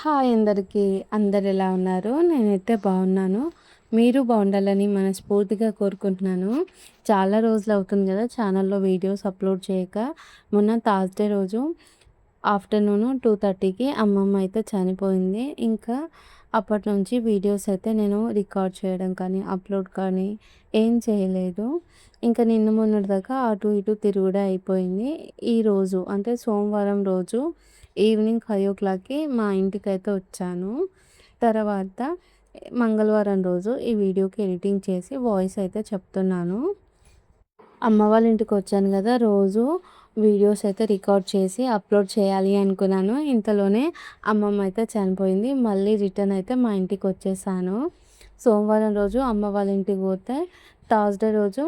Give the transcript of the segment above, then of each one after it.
Hi అందరికీ. అందరెలా ఉన్నారు? నేనైతే బాగున్నాను. మీరు బాగుండాలని మనస్ఫూర్తిగా కోరుకుంటున్నాను. చాలా రోజులవుతుంది గదా! ఛానల్‌లో వీడియోస్ అప్‌లోడ్ చేయక. మొన్న థర్స్‌డే రోజు ఆఫ్టర్‌నూన్ 2:30కి అమ్మమ్మ అయితే చనిపోయింది. ఇంకా అప్పటినుంచి వీడియోస్ అయితే నేను రికార్డ్ చేయడం కానీ, అప్‌లోడ్ కానీ ఏం చేయలేదు. ఇంకా నిన్న మొన్నటి దాకా అటు ఇటు తిరుగుడే అయిపోయింది. ఈరోజు అంటే సోమవారం రోజు ఈవినింగ్ 5:00కి మా ఇంటికైతే వచ్చాను. తర్వాత మంగళవారం రోజు ఈ వీడియోకి ఎడిటింగ్ చేసి వాయిస్ అయితే చెప్తున్నాను. అమ్మ వాళ్ళ ఇంటికొచ్చాను గదా! రోజు వీడియోస్ అయితే రికార్డ్ చేసి అప్‌లోడ్ చేయాలి అనుకున్నాను. ఇంతలోనే అమ్మమ్మ అయితే చనిపోయింది. మళ్ళీ రిటర్న్ అయితే మా ఇంటికొచ్చేసాను. సోమవారం రోజు అమ్మ వాళ్ళ ఇంటికి పోతే, థర్స్‌డే రోజు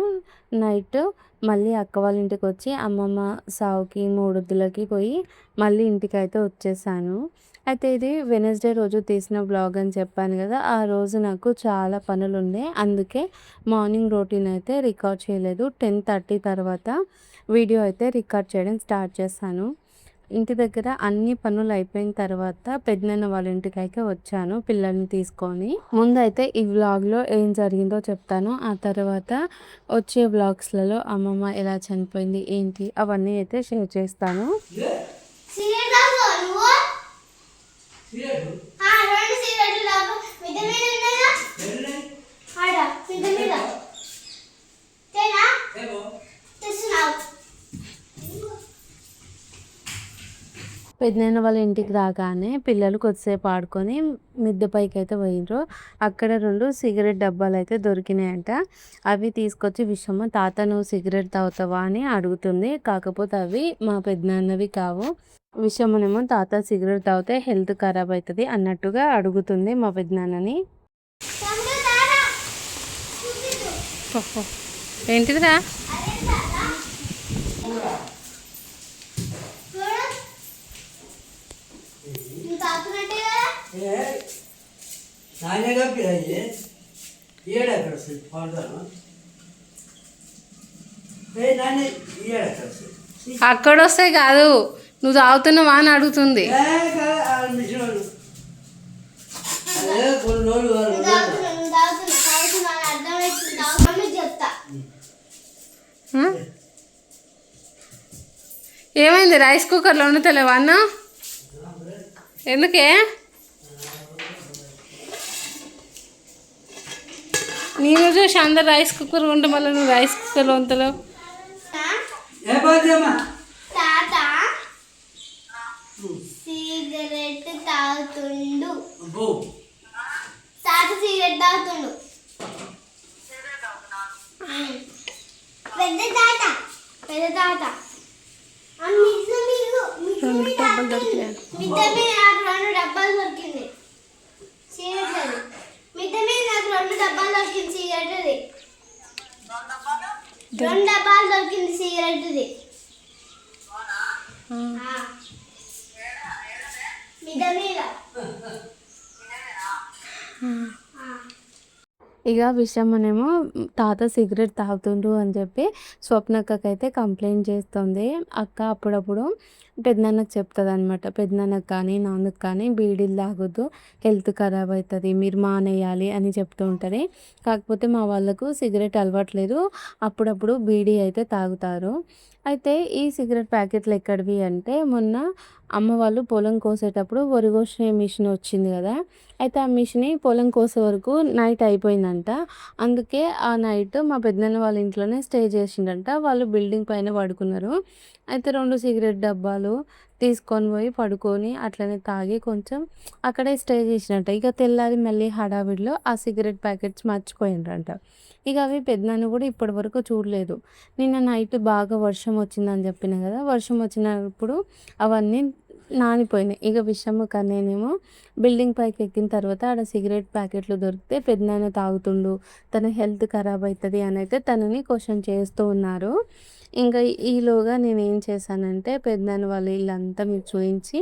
నైట్ మళ్ళీ అక్క వాళ్ళ ఇంటికొచ్చి అమ్మమ్మ సావుకి, మూడొద్దులకి పోయి మళ్ళీ ఇంటికైతే వచ్చేసాను. అయితే ఇది వెడ్నెస్‌డే రోజు తీసిన వ్లాగ్ అని చెప్పాను గదా! ఆ రోజు నాకు చాలా పనులుండే. అందుకే మార్నింగ్ రొటీన్ అయితే రికార్డ్ చేయలేదు. 10:30 తర్వాత వీడియో అయితే రికార్డ్ చేయడం స్టార్ట్ చేశాను. ఇంటి దగ్గర అన్ని పనులు అయిపోయిన తర్వాత పెదనాన్న వాళ్ళ ఇంటికైతే వచ్చాను పిల్లల్ని తీసుకొని. ముందైతే ఈ వ్లాగ్‌లో ఏం జరిగిందో చెప్తాను. ఆ తర్వాత వచ్చే వ్లాగ్స్‌లలో అమ్మమ్మ ఎలా చనిపోయింది, ఏంటి అవన్నీ అయితే షేర్ చేస్తాను. పెదనాన్న వాళ్ళ ఇంటికి రాగానే పిల్లలు కొద్దిసేపు ఆడుకొని మిద్దె పైకైతే పోయిండ్రు. అక్కడ 2 సిగరెట్ డబ్బాలైతే దొరికినాయంట. అవి తీసుకొచ్చి విషమ్మ, తాత నువ్వు సిగరెట్ తాగుతావా అని అడుగుతుంది. కాకపోతే అవి మా పెదనాన్నవి కావు. విషమ్మనేమో తాత సిగరెట్ తాగితే హెల్త్ ఖరాబ్ అవుతుంది అన్నట్టుగా అడుగుతుంది మా పెదనాన్నని. ఏంటిదిరా? అక్కడ వస్తే కాదు, నువ్వు తాగుతున్నావా అని అడుగుతుంది. ఏమైంది? రైస్ కుక్కర్లో వండుతలేవా అన్న? ఎందుకే? నేను చూసి అందరు రైస్ కుక్కర్ ఉంటే మళ్ళీ నువ్వు రైస్ కుక్కర్లో వంతలేవు. సిగరెట్ తాగుతుండు. తాత సిగరెట్ తాగుతుండు. పెద్ద తాత రెండు డబ్బాలు దొరికినాయి. మిద్దె మీద నాకు 2 డబ్బాలు దొరికింది సిగరెట్. మిద్దె మీద నాకు 2 డబ్బాలు దొరికింది సిగరెట్. 2 డబ్బాలు దొరికింది సిగరెట్. మిద్దె మీద ఇక విషయమనేమో తాత సిగరెట్ తాగుతుండు అని చెప్పి స్వప్నక్కకైతే కంప్లైంట్ చేస్తుంది. అక్క అప్పుడప్పుడు పెద్దనాన్నకు చెప్తుంది అనమాట. పెద్దనాన్నకు కానీ నాన్నకు కానీ బీడీలు తాగొద్దు, హెల్త్ ఖరాబ్ అవుతుంది, మీరు మానేయాలి అని చెప్తూ ఉంటుంది. కాకపోతే మా వాళ్ళకు సిగరెట్ అలవాట్లేదు, అప్పుడప్పుడు బీడీ అయితే తాగుతారు. అయితే ఈ సిగరెట్ ప్యాకెట్లు ఎక్కడివి అంటే, మొన్న అమ్మ వాళ్ళు పొలం కోసేటప్పుడు వరి కోసే మిషన్ వచ్చింది కదా! అయితే ఆ మిషన్ పొలం కోసే వరకు నైట్ అయిపోయిందంట. అందుకే ఆ నైట్ మా పెద్దనాన్న వాళ్ళ ఇంట్లోనే స్టే చేసిండంట. వాళ్ళు బిల్డింగ్ పైన పడుకున్నారు. అయితే 2 సిగరెట్ డబ్బాలు తీసుకొని పోయి పడుకొని అట్లనే తాగి కొంచెం అక్కడే స్టే చేసినట్ట. ఇక తెల్లారి మళ్ళీ హడావిడిలో ఆ సిగరెట్ ప్యాకెట్స్ మర్చిపోయిండ్రంట. ఇక అవి పెద్దనాన్న కూడా ఇప్పటివరకు చూడలేదు. నిన్న నైట్ బాగా వర్షం వచ్చిందని చెప్పిన కదా! వర్షం వచ్చినప్పుడు అవన్నీ నానిపోయినాయి. ఇక విషము కన్నేనేమో బిల్డింగ్ పైకి ఎక్కిన తర్వాత ఆడ సిగరెట్ ప్యాకెట్లు దొరికితే పెద్దనాన్న తాగుతుండు, తన హెల్త్ ఖరాబ్ అవుతుంది అని అయితే తనని క్వశ్చన్ చేస్తూ ఉన్నారు. ఇంకా ఈలోగా నేనేం చేశానంటే పెద్దనాన్న వాళ్ళ ఇల్లంతా మీకు చూపించి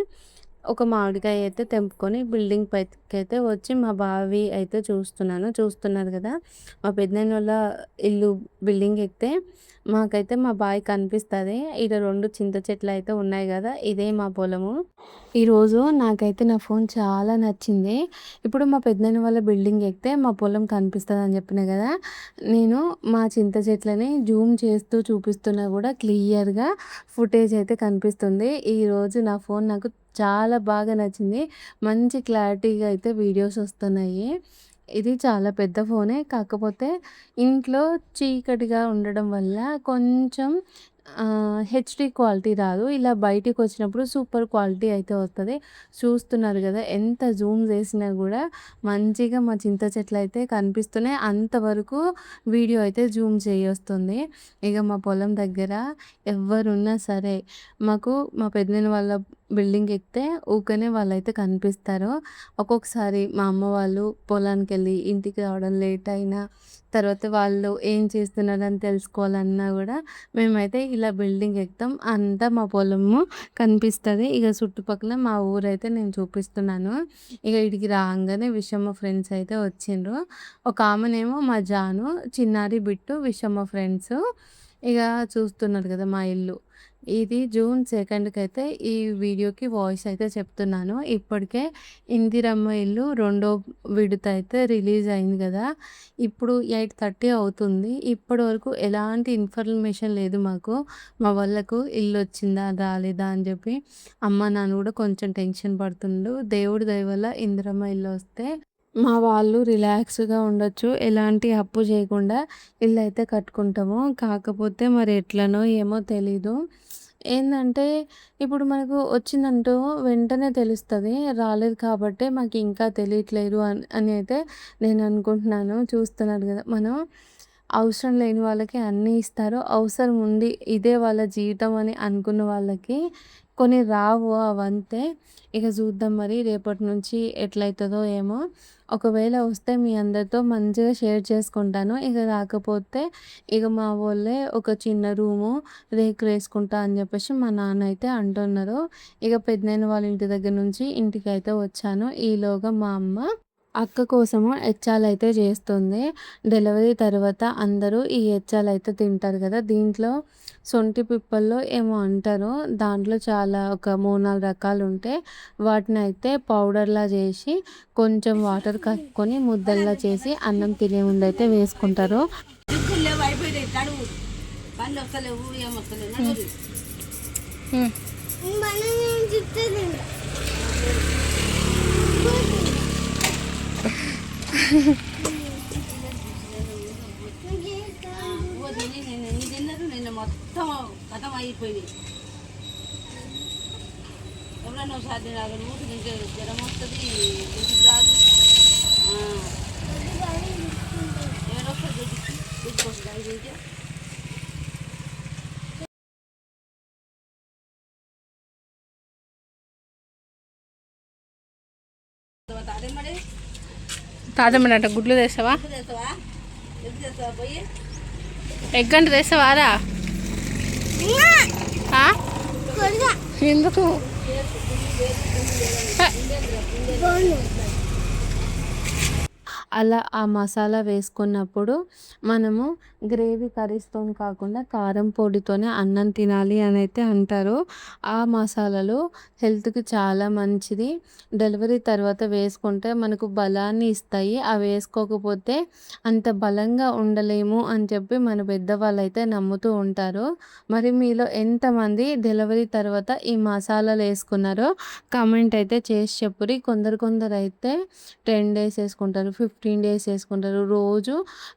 ఒక మామిడికాయ అయితే తెంపుకొని బిల్డింగ్ పైకైతే వచ్చి మా బావి అయితే చూస్తున్నారు కదా! మా పెద్దనాన్న వాళ్ళ ఇల్లు బిల్డింగ్ ఎక్కితే మాకైతే మా బావి కనిపిస్తది. ఈడ 2 చింత చెట్లయితే ఉన్నాయి గదా! ఇదే మా పొలము. ఈరోజు నాకైతే నా ఫోన్ చాలా నచ్చింది. ఇప్పుడు మా పెద్దనాన్న వాళ్ళ బిల్డింగ్ ఎక్కితే మా పొలం కనిపిస్తదని చెప్పినా గదా! నేను మా చింత చెట్లని జూమ్ చేస్తూ చూపిస్తున్నా గూడా క్లియర్‌గా ఫుటేజ్ అయితే కనిపిస్తుంది. ఈరోజు నా ఫోన్ నాకు చాలా బాగా నచ్చింది. మంచి క్లారిటీగా అయితే వీడియోస్ వస్తున్నాయి. ఇది చాలా పెద్ద ఫోనే. కాకపోతే ఇంట్లో చీకటిగా ఉండడం వల్ల కొంచెం హెచ్‌డీ క్వాలిటీ రాదు. ఇలా బయటికొచ్చినప్పుడు సూపర్ క్వాలిటీ అయితే వస్తది. చూస్తున్నారు గదా! ఎంత జూమ్ చేసినా గూడా మంచిగా మా చింత చెట్లయితే కనిపిస్తున్నాయి. అంతవరకు వీడియో అయితే జూమ్ చేయొస్తుంది. ఇగ మా పొలం దగ్గర ఎవ్వరున్నా సరే మాకు మా పెద్దనాన్న వాళ్ళ బిల్డింగ్ ఎక్కితే ఊకనే వాళ్ళైతే కనిపిస్తారు. ఒక్కొక్కసారి మా అమ్మ వాళ్ళు పొలానికెళ్ళి ఇంటికి రావడం లేట్ అయినా, తర్వాత వాళ్ళు ఏం చేస్తున్నారని తెలుసుకోవాలన్నా గూడా మేమైతే ఇలా బిల్డింగ్ ఎక్కుతాం. అంతా మా పొలము కనిపిస్తది. ఇగ చుట్టుపక్కల మా ఊరైతే నేను చూపిస్తున్నాను. ఇగ ఈడికి రాంగానే విషమ్మ ఫ్రెండ్స్ అయితే వచ్చిండ్రు. ఒక ఆమెనేమో మా జాను, చిన్నారి, బిట్టు విషమ్మ ఫ్రెండ్స్. ఇగ చూస్తున్నారు గదా! మా ఇల్లు. ఇది జూన్ 2కైతే ఈ వీడియోకి వాయిస్ అయితే చెప్తున్నాను. ఇప్పటికే ఇందిరమ్మ ఇల్లు రెండో విడత అయితే రిలీజ్ అయింది గదా! ఇప్పుడు 8:30 అవుతుంది. ఇప్పటి వరకు ఎలాంటి ఇన్ఫర్మేషన్ లేదు మాకు. మా వాళ్ళకు ఇల్లొచ్చిందా? రాలేదా? అని జెప్పి అమ్మ, నాన్న గూడా కొంచెం టెన్షన్ పడుతుండ్రు. దేవుడి దయ వల్ల ఇందిరమ్మ ఇల్లొస్తే మా వాళ్ళు రిలాక్స్‌గా ఉండొచ్చు. ఎలాంటి అప్పు జేయకుండా ఇల్లయితే కట్టుకుంటాము. కాకపోతే మరి ఎట్లనో ఏమో తెలీదు. ఏందంటే ఇప్పుడు మనకు వచ్చిందంటూ వెంటనే తెలుస్తది. రాలేదు కాబట్టే మాకింకా తెలియట్లేదు అని అయితే నేను అనుకుంటున్నాను. చూస్తున్నారు గదా! మనం అవసరం లేని వాళ్ళకి అన్నీ ఇస్తారు. అవసరం ఉండి ఇదే వాళ్ళ జీవితం అని అనుకున్న వాళ్ళకి కొన్ని రావు అవంతే. ఇక చూద్దాం మరి రేపటి నుంచి ఎట్లయితదో ఏమో! ఒకవేళ వస్తే మీ అందరితో మంచిగా షేర్ చేసుకుంటాను. ఇక రాకపోతే ఇక మా వోళ్ళే ఒక చిన్న రూము రేకులేసుకుంటా అని చెప్పేసి మా నాన్న అయితే అంటున్నారు. ఇక పెదనాన్న వాళ్ళ ఇంటి దగ్గర నుంచి ఇంటికైతే వచ్చాను. ఈలోగా మా అమ్మ అక్క కోసము ఎచ్చాలయితే చేస్తుంది. డెలివరీ తర్వాత అందరూ ఈ ఎచ్చాలయితే తింటారు కదా! దీంట్లో సొంటి పిప్పల్లో ఏమో అంటారు. దాంట్లో చాలా ఒక 3, 4 రకాలుంటే వాటినైతే పౌడర్‌లా చేసి కొంచెం వాటర్ కలుపుకొని ముద్దల్లా చేసి అన్నం తినే ముందయితే వేసుకుంటారు. దిక్కులు లేవు అయిపోయినాయి తడువు పనులు వస్తలేవు ఏమొస్తలేవు నడువురి మనం ఏం చెప్తుంది ఎన్ని తిన్నారు నిన్న మొత్తం కథం అయిపోయినాయి ఎవరన్నా ఒకసారి తినాలి ఊరికి తింటే జ్వరం వస్తుంది రుచి రాదు ఎవరో ఒకసారి రుచికొస్తుంది అవి తింటే అదే మరి తాతమ్మని అంట గుడ్లు తెస్తావా? చేస్తావా ఎప్పుడు చేస్తావా పోయి ఎగ్ అంటే తెస్తావారా? ఎందుకు? అలా ఆ మసాలా వేసుకున్నప్పుడు మనము గ్రేవీ కర్రీస్‌తోని కాకుండా కారం పొడితోనే అన్నం తినాలి అనైతే అంటారు. ఆ మసాలాలు హెల్త్‌కి చాలా మంచిది. డెలివరీ తర్వాత వేసుకుంటే మనకు బలాన్ని ఇస్తాయి. అవి వేసుకోకపోతే అంత బలంగా ఉండలేము అని చెప్పి మన పెద్దవాళ్ళైతే నమ్ముతూ ఉంటారు. మరి మీలో ఎంతమంది డెలివరీ తర్వాత ఈ మసాలాలు వేసుకున్నారో కామెంట్ అయితే చేసి చెప్పుర్రి. కొందరైతే 10 డేస్ వేసుకుంటారు, 15 డేస్ వేసుకుంటారు. రోజు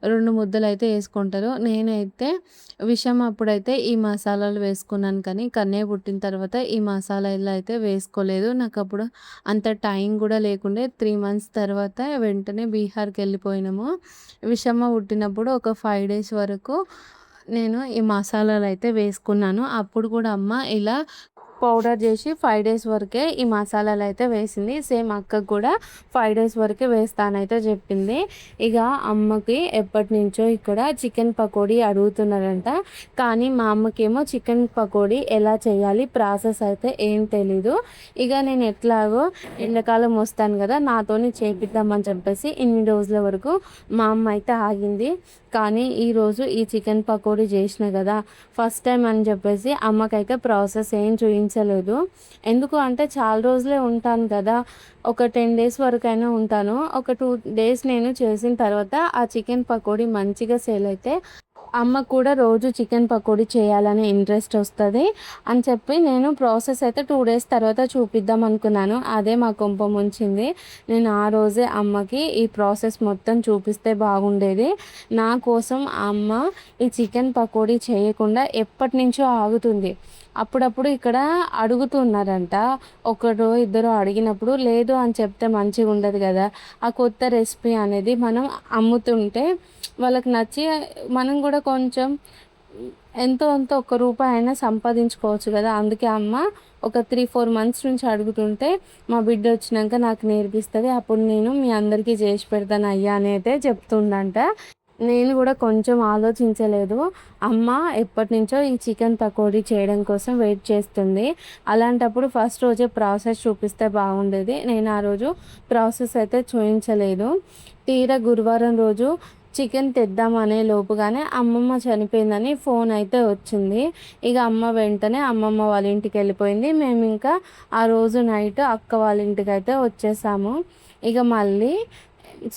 2 ముద్దలైతే వేసుకుంటారు. నేనైతే విషం అప్పుడైతే ఈ మసాలాలు వేసుకున్నాను కానీ కన్నయ్య పుట్టిన తర్వాత ఈ మసాలాలు అయితే వేసుకోలేదు. నాకప్పుడు అంత టైం కూడా లేకుండే. 3 మంత్స్ తర్వాత వెంటనే బీహార్‌కి వెళ్ళిపోయినాము. విషమ్మ పుట్టినప్పుడు ఒక 5 డేస్ వరకు నేను ఈ మసాలాలు అయితే వేసుకున్నాను. అప్పుడు కూడా అమ్మ ఇలా పౌడర్ చేసి 5 డేస్ వరకే ఈ మసాలాలు అయితే వేసింది. సేమ్ అక్కకు కూడా 5 డేస్ వరకే వేస్తానైతే చెప్పింది. ఇక అమ్మకి ఎప్పటి నుంచో ఇక్కడ చికెన్ పకోడీ అడుగుతున్నారంట. కానీ మా అమ్మకేమో చికెన్ పకోడీ ఎలా చేయాలి ప్రాసెస్ అయితే ఏం తెలీదు. ఇక నేను ఎట్లాగో ఎండాకాలం వస్తాను కదా, నాతోని చేపిద్దామని చెప్పేసి ఇన్ని రోజుల వరకు మా అమ్మ అయితే ఆగింది. కానీ ఈరోజు ఈ చికెన్ పకోడీ చేసిన కదా, ఫస్ట్ టైం అని చెప్పేసి అమ్మకైతే ప్రాసెస్ ఏం చూపించలేదు. ఎందుకు అంటే చాలా రోజులే ఉంటాను కదా, ఒక 10 డేస్ వరకైనా ఉంటాను. ఒక 2 డేస్ నేను చేసిన తర్వాత ఆ చికెన్ పకోడీ మంచిగా సేల్ అయితే అమ్మకు కూడా రోజు చికెన్ పకోడీ చేయాలనే ఇంట్రెస్ట్ వస్తుంది అని చెప్పి నేను ప్రాసెస్ అయితే 2 డేస్ తర్వాత చూపిద్దాం అనుకున్నాను. అదే మా కొంప ముంచింది. నేను ఆ రోజే అమ్మకి ఈ ప్రాసెస్ మొత్తం చూపిస్తే బాగుండేది. నా కోసం అమ్మ ఈ చికెన్ పకోడీ చేయకుండా ఎప్పటి నుంచో ఆగుతుంది. అప్పుడప్పుడు ఇక్కడ అడుగుతున్నారంట. ఒకరు ఇద్దరు అడిగినప్పుడు లేదు అని చెప్తే మంచిగా ఉండదు కదా. ఆ కొత్త రెసిపీ అనేది మనం అమ్ముతుంటే వాళ్ళకి నచ్చి మనం కూడా కొంచెం ఎంతో అంత ₹1 అయినా సంపాదించుకోవచ్చు కదా. అందుకే అమ్మ ఒక 3-4 మంత్స్ నుంచి అడుగుతుంటే మా బిడ్డ వచ్చినాక నాకు నేర్పిస్తుంది, అప్పుడు నేను మీ అందరికీ చేసి పెడతాను అయ్యా అని అయితే చెప్తుందంట. నేను కూడా కొంచెం ఆలోచించలేదు. అమ్మ ఎప్పటి నుంచో ఈ చికెన్ పకోడీ చేయడం కోసం వెయిట్ చేస్తుంది. అలాంటప్పుడు ఫస్ట్ రోజే ప్రాసెస్ చూపిస్తే బాగుండేది. నేను ఆ రోజు ప్రాసెస్ అయితే చూపించలేదు. తీరా గురువారం రోజు చికెన్ తెద్దామనే లోపుగానే అమ్మమ్మ చనిపోయిందని ఫోన్ అయితే వచ్చింది. ఇక అమ్మ వెంటనే అమ్మమ్మ వాళ్ళ ఇంటికి వెళ్ళిపోయింది. మేము ఇంకా ఆ రోజు నైట్ అక్క వాళ్ళ ఇంటికి అయితే వచ్చేసాము. ఇక మళ్ళీ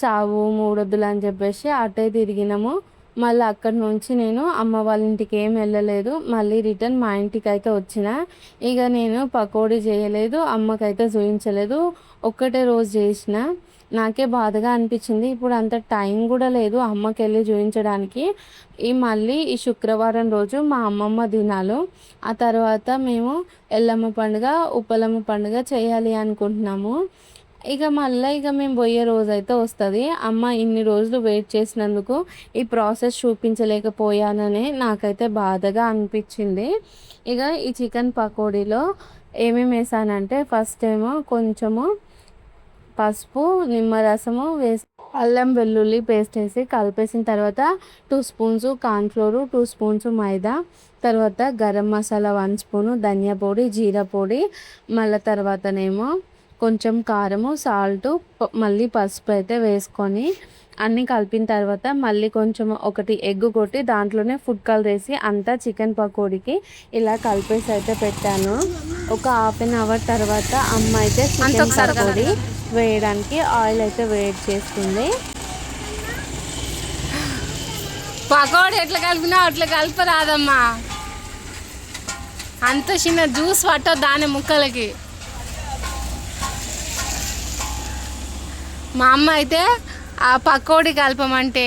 సావు మూడొద్దులు అని చెప్పేసి అటే తిరిగినాము. మళ్ళీ అక్కడి నుంచి నేను అమ్మ వాళ్ళ ఇంటికి ఏం వెళ్ళలేదు. మళ్ళీ రిటర్న్ మా ఇంటికి అయితే వచ్చిన. ఇక నేను పకోడీ చేయలేదు, అమ్మకైతే చూపించలేదు. ఒక్కటే రోజు చేసిన. నాకే బాధగా అనిపించింది. ఇప్పుడు అంత టైం కూడా లేదు అమ్మకి వెళ్ళి చూపించడానికి. మళ్ళీ ఈ శుక్రవారం రోజు మా అమ్మమ్మ దినాలు. ఆ తర్వాత మేము ఎల్లమ్మ పండుగ, ఉప్పలమ్మ పండుగ చేయాలి అనుకుంటున్నాము. ఇక మేము పోయే రోజు అయితే వస్తుంది. అమ్మ ఇన్ని రోజులు వెయిట్ చేసినందుకు ఈ ప్రాసెస్ చూపించలేకపోయానని నాకైతే బాధగా అనిపించింది. ఇక ఈ చికెన్ పకోడీలో ఏమేమి వేసానంటే ఫస్ట్ ఏమో కొంచెము పసుపు, నిమ్మరసము వేసి అల్లం వెల్లుల్లి పేస్ట్ వేసి కలిపేసిన తర్వాత 2 స్పూన్స్ కార్న్ఫ్లోరు, 2 స్పూన్స్ మైదా, తర్వాత గరం మసాలా 1 స్పూను, ధనియా పొడి, జీరా పొడి, మళ్ళీ తర్వాతనేమో కొంచెం కారము, సాల్టు, మళ్ళీ పసుపు అయితే వేసుకొని అన్నీ కలిపిన తర్వాత మళ్ళీ కొంచెం ఒకటి ఎగ్ కొట్టి దాంట్లోనే ఫుడ్ కలర్ వేసి అంతా చికెన్ పకోడీకి ఇలా కలిపేసి అయితే పెట్టాను. ఒక హాఫ్ అన్ అవర్ తర్వాత అమ్మ అయితే చికెన్ పకోడీ వేయడానికి ఆయిల్ అయితే వేడి చేస్తుంది. పకోడీ ఎట్లా కలిపినా అట్లా కలపరాదమ్మా. అంత చిన్న జ్యూస్ పట్టదు దాని ముక్కలకి. మా అమ్మ అయితే ఆ పకోడీ కలపమంటే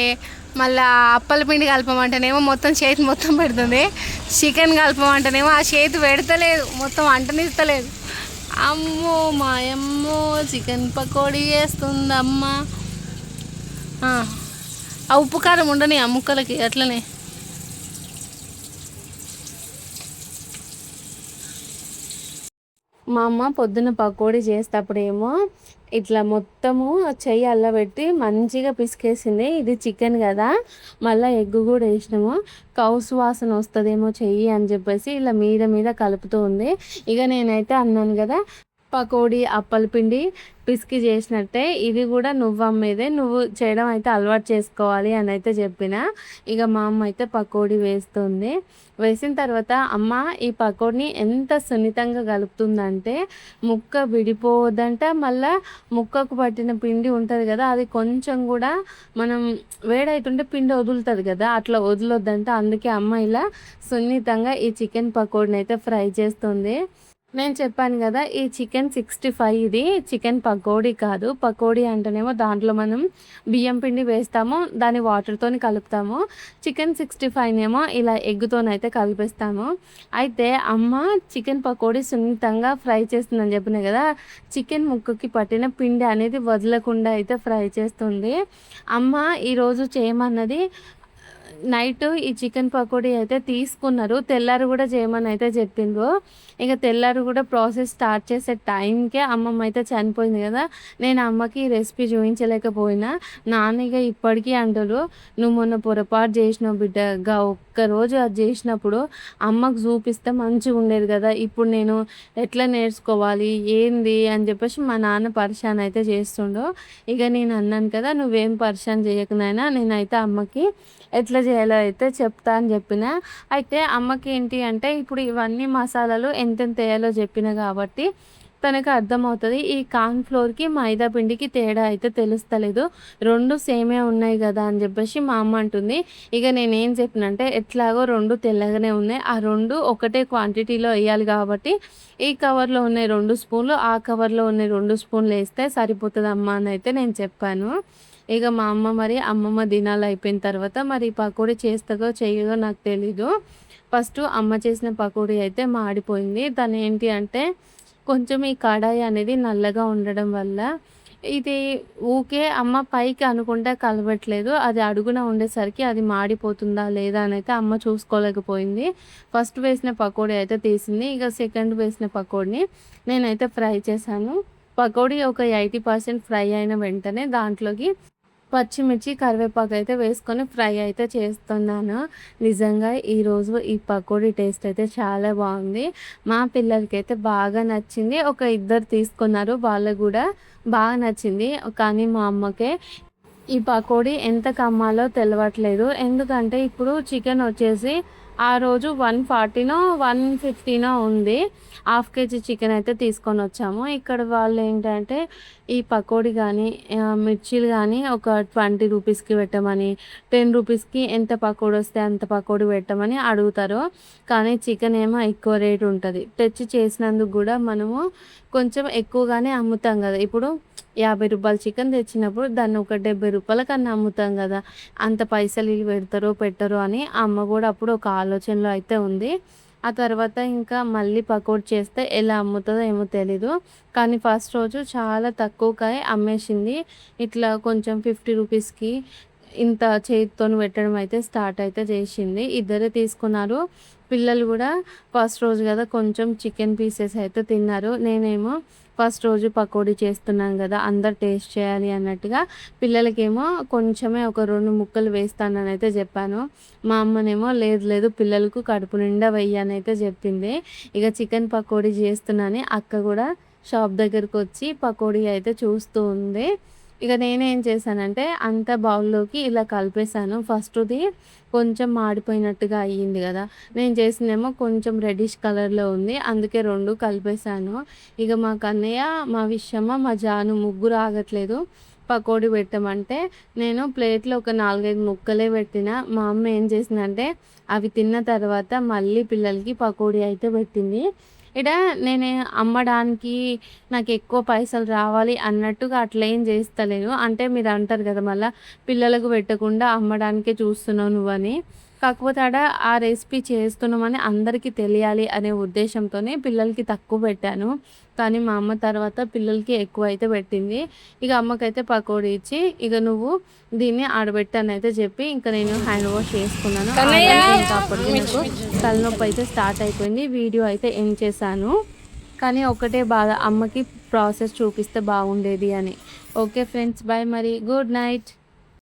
మళ్ళీ అప్పల పిండి కలపమంటేనేమో మొత్తం చేతి మొత్తం పెడుతుంది. చికెన్ కలపమంటేనేమో ఆ చేతి పెడతలేదు, మొత్తం అంటనిస్తలేదు. అమ్మో మా అమ్మో చికెన్ పకోడీ వేస్తుందమ్మ. ఆ ఉప్పు కారం ఉండని ఆ ముక్కలకి అట్లనే. మా అమ్మ పొద్దున్న పకోడీ చేసేటప్పుడేమో ఇట్లా మొత్తము చెయ్యి అల్లబెట్టి మంచిగా పిసికేసింది. ఇది చికెన్ కదా, మళ్ళీ ఎగ్ కూడా వేసినాము. కౌసు వాసన వస్తుందేమో చెయ్యి అని చెప్పేసి ఇలా మీద మీద కలుపుతూ ఉంది. ఇక నేనైతే అన్నాను కదా, పకోడీ అప్పల పిండి పిసికి చేసినట్టే ఇది కూడా నువ్వు అమ్మేదే, నువ్వు చేయడం అయితే అలవాటు చేసుకోవాలి అని అయితే చెప్పిన. ఇక మా అమ్మ అయితే పకోడీ వేస్తుంది. వేసిన తర్వాత అమ్మ ఈ పకోడీని ఎంత సున్నితంగా కలుపుతుందంటే ముక్క విడిపోవద్దంట. మళ్ళీ ముక్కకు పట్టిన పిండి ఉంటుంది కదా, అది కొంచెం కూడా మనం వేడవుతుంటే పిండి వదులుతుంది కదా, అట్లా వదలొద్దంట. అందుకే అమ్మ ఇలా సున్నితంగా ఈ చికెన్ పకోడీని అయితే ఫ్రై చేస్తుంది. నేను చెప్పాను కదా, ఈ చికెన్ 65 ఇది చికెన్ పకోడీ కాదు. పకోడీ అంటేనేమో దాంట్లో మనం బియ్యం పిండి వేస్తాము, దాన్ని వాటర్తో కలుపుతాము. చికెన్ 65 ఏమో ఇలా ఎగ్గుతోనైతే కలిపిస్తాము. అయితే అమ్మ చికెన్ పకోడీ సున్నితంగా ఫ్రై చేస్తుందని చెప్పిన కదా, చికెన్ ముక్కకి పట్టిన పిండి అనేది వదలకుండా అయితే ఫ్రై చేస్తుంది. అమ్మ ఈరోజు చేయమన్నది నైట్ ఈ చికెన్ పకోడీ అయితే తీసుకున్నారు. తెల్లారి కూడా చేయమని అయితే చెప్పిండ్రు. ఇక తెల్లారి కూడా ప్రాసెస్ స్టార్ట్ చేసే టైంకే అమ్మమ్మ అయితే చనిపోయింది కదా. నేను అమ్మకి ఈ రెసిపీ చూపించలేకపోయినా. నాన్న ఇక ఇప్పటికీ అంటారు, నువ్వు మొన్న పొరపాటు చేసినావు బిడ్డ, ఒక్కరోజు అది చేసినప్పుడు అమ్మకు చూపిస్తే మంచిగా ఉండేది కదా, ఇప్పుడు నేను ఎట్లా నేర్చుకోవాలి ఏంది అని చెప్పేసి మా నాన్న పరిశాన్ అయితే చేస్తుండో. ఇక నేను అన్నాను కదా, నువ్వేం పరిశాన్ చేయకనైనా నేనైతే అమ్మకి ఎట్లా చేయాలో అయితే చెప్తా అని చెప్పిన. అయితే అమ్మకి ఏంటి అంటే ఇప్పుడు ఇవన్నీ మసాలాలు ఎంతెంత వేయాలో చెప్పిన కాబట్టి తనకు అర్థమవుతుంది. ఈ కార్న్ ఫ్లోర్కి మైదా పిండికి తేడా అయితే తెలుస్తలేదు, రెండు సేమే ఉన్నాయి కదా అని చెప్పేసి మా అమ్మ అంటుంది. ఇక నేనేం చెప్పినంటే ఎట్లాగో రెండు తెల్లగానే ఉన్నాయి, ఆ రెండు ఒకటే క్వాంటిటీలో వేయాలి కాబట్టి ఈ కవర్లో ఉన్నాయి 2 స్పూన్లు, ఆ కవర్లో ఉన్నాయి 2 స్పూన్లు వేస్తే సరిపోతుంది అమ్మ అని అయితే నేను చెప్పాను. ఇక మా అమ్మ మరి అమ్మమ్మ దినాలు అయిపోయిన తర్వాత మరి పకోడీ చేస్తుందో చేయదో నాకు తెలీదు. ఫస్ట్ అమ్మ చేసిన పకోడీ అయితే మాడిపోయింది. తను ఏంటి అంటే కొంచెం ఈ కడాయి అనేది నల్లగా ఉండడం వల్ల ఇది ఊకే అమ్మ పైకి అనుకుంటే కలవట్లేదు, అది అడుగున ఉండేసరికి అది మాడిపోతుందా లేదా అని అయితే అమ్మ చూసుకోలేకపోయింది. ఫస్ట్ వేసిన పకోడీ అయితే తీసింది. ఇక సెకండ్ వేసిన పకోడీని నేనైతే ఫ్రై చేశాను. పకోడీ ఒక 80% ఫ్రై అయిన వెంటనే దాంట్లోకి పచ్చిమిర్చి కరివేపాకు అయితే వేసుకొని ఫ్రై అయితే చేస్తున్నాను. నిజంగా ఈరోజు ఈ పకోడీ టేస్ట్ అయితే చాలా బాగుంది. మా పిల్లలకైతే బాగా నచ్చింది. ఒక 2 తీసుకున్నారు, వాళ్ళకు కూడా బాగా నచ్చింది. కానీ మా అమ్మకే ఈ పకోడీ ఎంత కమ్మాలో తెలవట్లేదు. ఎందుకంటే ఇప్పుడు చికెన్ వచ్చేసి ఆ రోజు 140నో 150నో ఉంది. 1/2 కేజీ చికెన్ అయితే తీసుకొని వచ్చాము. ఇక్కడ వాళ్ళు ఏంటంటే ఈ పకోడీ కానీ మిర్చీలు కానీ ఒక 20 రూపీస్కి పెట్టమని, 10 రూపీస్కి ఎంత పకోడీ వస్తే అంత పకోడీ పెట్టమని అడుగుతారు. కానీ చికెన్ ఏమో ఎక్కువ రేటు ఉంటుంది. తెచ్చి చేసినందుకు కూడా మనము కొంచెం ఎక్కువగానే అమ్ముతాం కదా. ఇప్పుడు 50 రూపాయల చికెన్ తెచ్చినప్పుడు దాన్ని ఒక 70 రూపాయల కన్నా అమ్ముతాం కదా. అంత పైసలు వీళ్ళు పెడతారో పెట్టరో అని అమ్మ కూడా అప్పుడు ఒక ఆలోచనలో అయితే ఉంది. ఆ తర్వాత ఇంకా మళ్ళీ పకోడీ చేస్తే ఎలా అమ్ముతుందో ఏమో తెలీదు. కానీ ఫస్ట్ రోజు చాలా తక్కువగా అమ్మేసింది. ఇట్లా కొంచెం 50 రూపీస్కి ఇంత చేతితో పెట్టడం అయితే స్టార్ట్ అయితే చేసింది. 2 తీసుకున్నారు. పిల్లలు కూడా ఫస్ట్ రోజు కదా కొంచెం చికెన్ పీసెస్ అయితే తిన్నారు. నేనేమో ఫస్ట్ రోజు పకోడీ చేస్తున్నాను కదా, అందరు టేస్ట్ చేయాలి అన్నట్టుగా పిల్లలకేమో కొంచెమే ఒక 2 ముక్కలు వేస్తానని అయితే చెప్పాను. మా అమ్మనేమో లేదు లేదు పిల్లలకు కడుపు నిండా వెయ్యని అయితే చెప్పింది. ఇక చికెన్ పకోడీ చేస్తున్నాను, అక్క కూడా షాప్ దగ్గరకు వచ్చి పకోడీ అయితే చూస్తూ ఉంది. ఇక నేనేం చేశానంటే అంత బౌల్లోకి ఇలా కలిపేశాను. ఫస్ట్ది కొంచెం మాడిపోయినట్టుగా అయ్యింది కదా, నేను చేసిందేమో కొంచెం రెడ్డిష్ కలర్లో ఉంది, అందుకే 2 కలిపేశాను. ఇక మా కన్నయ్య, మా విషయమ్మ, మా జాను ముగ్గురు ఆగట్లేదు పకోడీ పెట్టమంటే. నేను ప్లేట్లో ఒక 4-5 ముక్కలే పెట్టిన. మా అమ్మ ఏం చేసిందంటే అవి తిన్న తర్వాత మళ్ళీ పిల్లలకి పకోడీ అయితే పెట్టింది. ఇక్కడ నేను అమ్మడానికి నాకు ఎక్కువ పైసలు రావాలి అన్నట్టుగా అట్లా ఏం చేస్తలేను. అంటే మీరు అంటారు కదా మళ్ళీ పిల్లలకు పెట్టకుండా అమ్మడానికే చూస్తున్నావు నువ్వని. కాకపోతే ఆ రెసిపీ చేస్తున్నామని అందరికీ తెలియాలి అనే ఉద్దేశంతోనే పిల్లలకి తక్కువ పెట్టాను. కానీ మా అమ్మ తర్వాత పిల్లలకి ఎక్కువ అయితే పెట్టింది. ఇక అమ్మకైతే పకోడీ ఇచ్చి ఇక నువ్వు దీన్ని ఆడబెట్టాను అయితే చెప్పి ఇంకా నేను హ్యాండ్ వాష్ చేసుకున్నాను. ఇంకా అప్పటికి నాకు తలనొప్పి అయితే స్టార్ట్ అయిపోయింది. వీడియో అయితే ఎండ్ చేశాను. కానీ ఒకటే బాధ, అమ్మకి ప్రాసెస్ చూపిస్తే బాగుండేది అని. ఓకే ఫ్రెండ్స్, బాయ్ మరి, గుడ్ నైట్.